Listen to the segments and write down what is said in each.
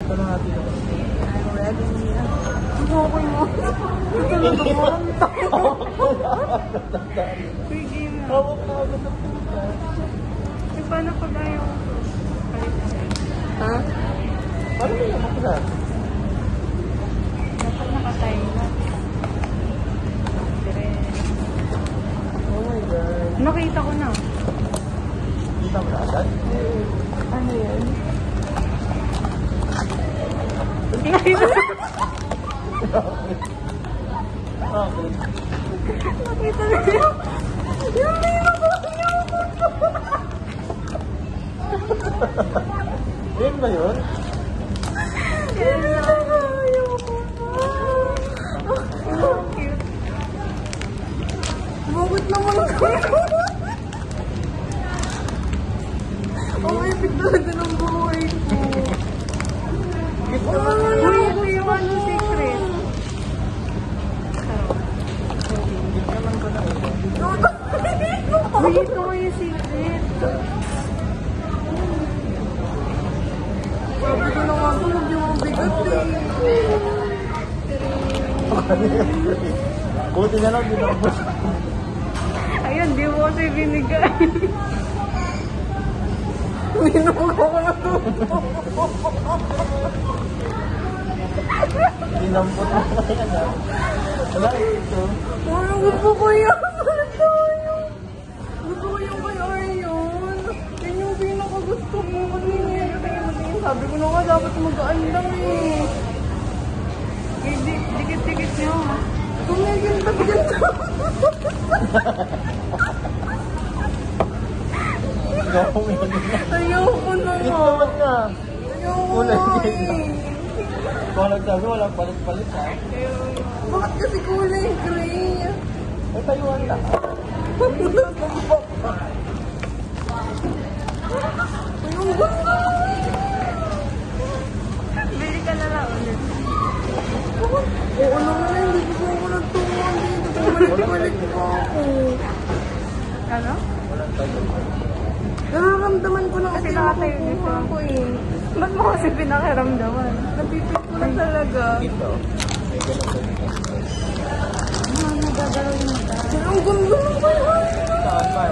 Ito na natin. I'm ready. Okay mo. Ito na dumanta. Sige na. Hawak na agad ang puta. Eh, paano pag ayaw? Ha? Paano mo naman ka? Dapat nakatime na. Oh my God. Nakita ko na. Kita mo na agad? Ano yan? Okay. Nakita na yun. Yung mino ko. Yan ba yun? Yan na. Ayoko na. Oh, cute. Bakit naman ako? Ang epic talaga ng buhay ko. Uy, ito yung ano secret. Naman ko na ito. Uy, ito nga yung secret. Sabi ko na nga ito, huwag yung mabigat eh. Buti na lang, dinabos. Ayun, di mo kasi binigay. Minumog ako na ito. Dinampot mo na yan ah. Wala ito. Wala, gusto ko yan. Gusto ko yung kay Aryon. Yan yung pinakagusto mo. Maningin. Sabi ko na nga, dapat magaan lang eh. Dikit-dikit niyo ha. Tumigil na dito. Ayoko na Ito nga. naman nga. Ayoko na eh. Kung nagsabi, walang palit-palit ha. Bakit kasi kulay gray? May tayuan lang. Ayong gusto. Bili ka na lang ulit. Oo naman, hindi ko ako nagtuwa dito. Balik-balik pa ako. Ano? Walang tayuan. Nararamdaman ko na kasi nakatayo nakukuha dito. ko eh. Ba't mo kasi pinakiramdaman? Napipit ko na talaga. Ito. May ganun sa dito. Ano gagawin mo ka? Ang gundo ng bahay. Saan ba?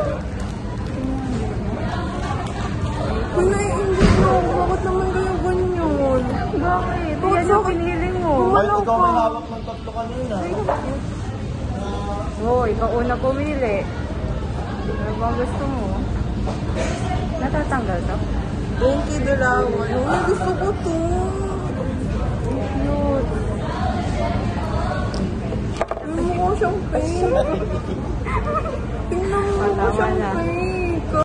Pinaiingit mo ako. Bakit naman kayo ganyan? Bakit? Bakit Yan yung piniling mo. Ay, ikaw may hawak ng tatlo kanina. Oo, ikaw una pumili. Ano bang gusto mo? Natatanggal to? Thank you, Dalawan. Uy, gusto ko to. Cute. Tingnan mo ko siyang pain. Tingnan mo ko Tama siyang na. pain.